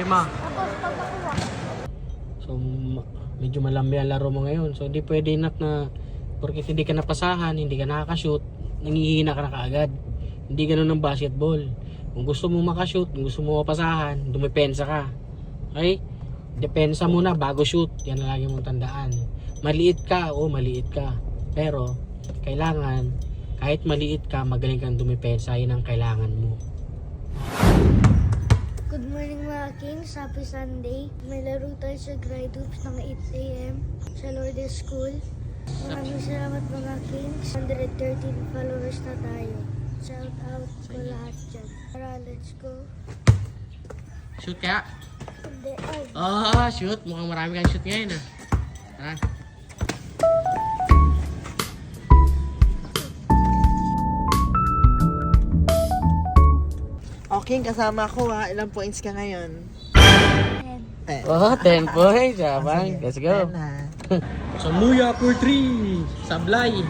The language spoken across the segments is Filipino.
lima. Tapos pag nakuha. So, medyo malambi ang laro mo ngayon. So, hindi pwede na porque hindi ka napasahan, hindi ka nakaka-shoot, nangihina ka na kaagad. Hindi ganun ng basketball. Kung gusto mo makashoot, kung gusto mo mapasahan, dumepensa ka. Okay? Depensa muna bago shoot. Yan ang lagi mong tandaan. Maliit ka, maliit ka. Pero, kailangan, kahit maliit ka, magaling kang dumepensa. Yan ang kailangan mo. Good morning mga Kings. Happy Sunday. May laro tayo sa grade hoops ng 8 a.m. sa Lourdes School. Maraming salamat mga Kings. 113 followers na tayo. Shout out ko lahat dyan. Tara, let's go. Shoot kaya? Hindi, ay. Shoot. Mukhang marami kang shoot ngayon. Tara. Okay, kasama ko ha. Ilang points ka ngayon? 10. 10 points. Abang. Let's go. 10 ha. Samuya for 3. Sablay.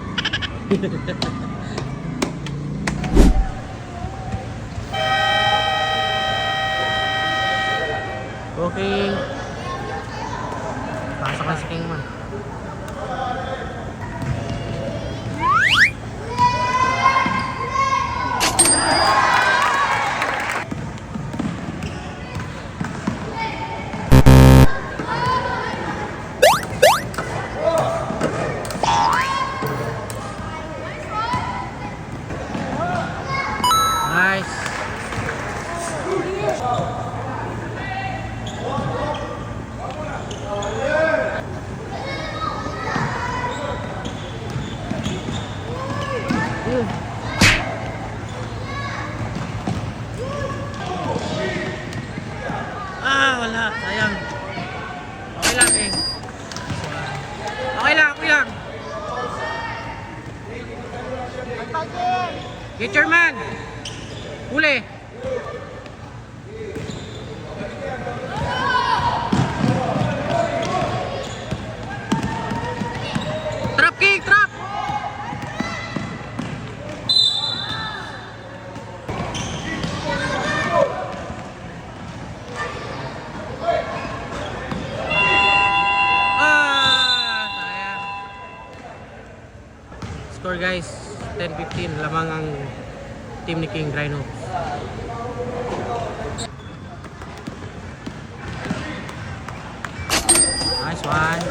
Okay. Pasok ka sa king man. Nice. Wala. Sayang. Okay lang, eh. Okay lang. Get your man. Huli. Trap kick, trap. Sayang. Score guys, 10-15. Lamang ang team ni King Rhino. Nice one.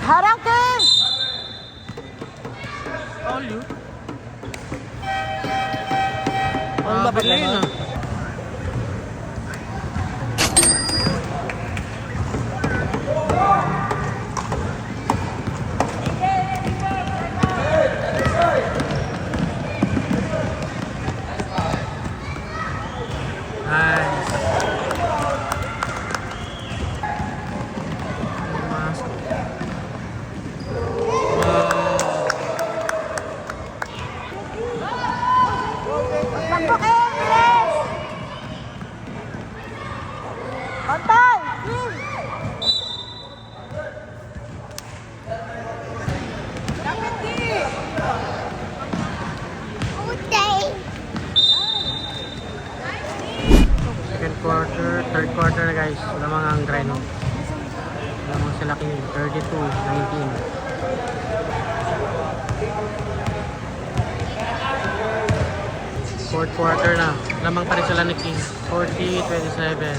Harang King! All you. Ang lapit Berlin, naman. Nice. Takbo kayo, bilis! Antay! Team! Dapat di! Utay! Second quarter, third quarter na guys. Lamang ang Rhino. Lamang sila King 32-19. Fourth quarter na. Lamang pa rin sila ni King. 40-27.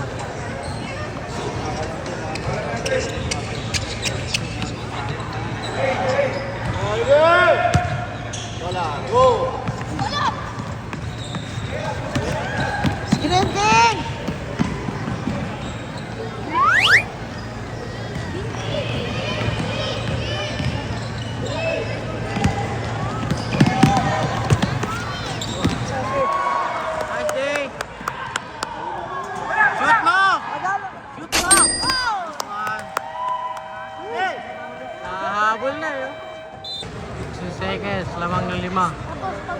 Screen King! Nice day! Shoot mo! Shoot mo! Nahabol na yun. 6 seconds. Lamang ng 5. Tapos pag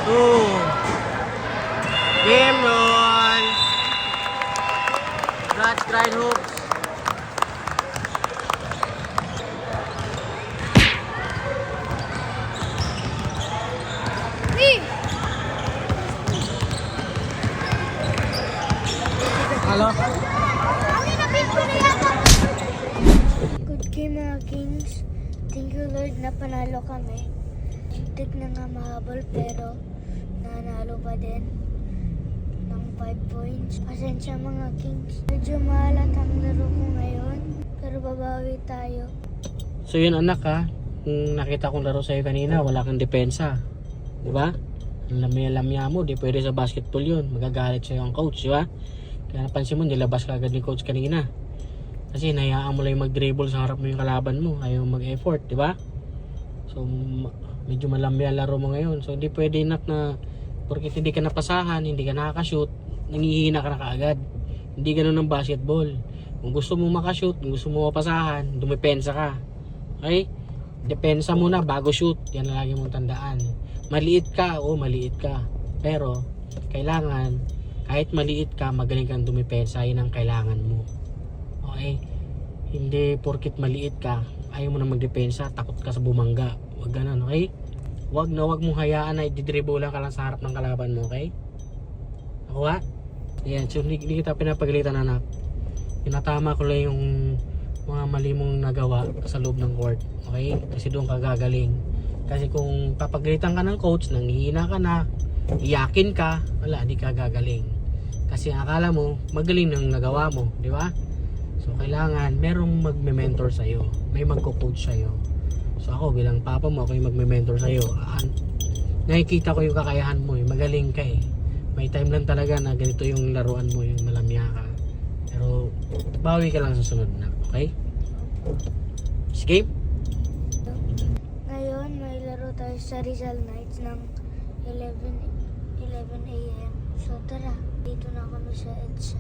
Game on! Clutch grind hooks. Halo? Good game mga Kings. Thank you Lord na panalo kami. Tig na nga mahabol pero nanalo pa din ng 5 points. Pasensya mga Kings. Medyo mahalat ang laro ko ngayon pero babawi tayo. So yun anak ha, kung nakita kong laro sa'yo kanina, wala kang depensa. Diba? Ang lamya-lamya mo, di pwede sa basketball yun. Magagalit sa'yo ang coach, diba? Kaya napansin mo, nilabas ka agad ni coach kanina. Kasi nahiyaan mo lang yung mag-dribble sa harap mo yung kalaban mo. Ayaw mag-effort, diba? So medyo malamya ang laro mo ngayon. So hindi pwede nak na porque hindi ka napasahan, hindi ka nakaka-shoot, nangihina ka na kaagad. Hindi ganun ang basketball. Kung gusto mo makashoot, kung gusto mo mapasahan, dumepensa ka. Okay? Depensa muna bago shoot. Yan ang lagi mong tandaan. Maliit ka, maliit ka. Pero kailangan kahit maliit ka, magaling kang dumepensa. Yun ang kailangan mo. Okay? Hindi porkit maliit ka, ayaw mo na magdepensa, takot ka sa bumangga. Huwag ganun, okay? Huwag mong hayaan na ididribulan ka lang sa harap ng kalaban mo, okay? Nakuha? Ayan, so hindi kita pinapagalitan anak. Pinatama ko lang yung mga mali mong nagawa sa loob ng court, okay? Kasi doon ka gagaling. Kasi kung papagalitan ka ng coach, nanghihina ka na, iyakin ka, wala, di ka gagaling. Kasi akala mo, magaling nang nagawa mo, di ba? So kailangan merong magme-mentor sa'yo, may magko-coach sa'yo. So ako bilang papa mo, ako yung magme-mentor sa'yo. Nakikita ko yung kakayahan mo, magaling ka eh. May time lang talaga na ganito yung laruan mo, yung malamya ka. Pero bawi ka lang sa sunod na, okay? Sige. Ngayon may laro tayo sa Rizal Knights ng 11 a.m. So tara, dito na kami sa EDSA.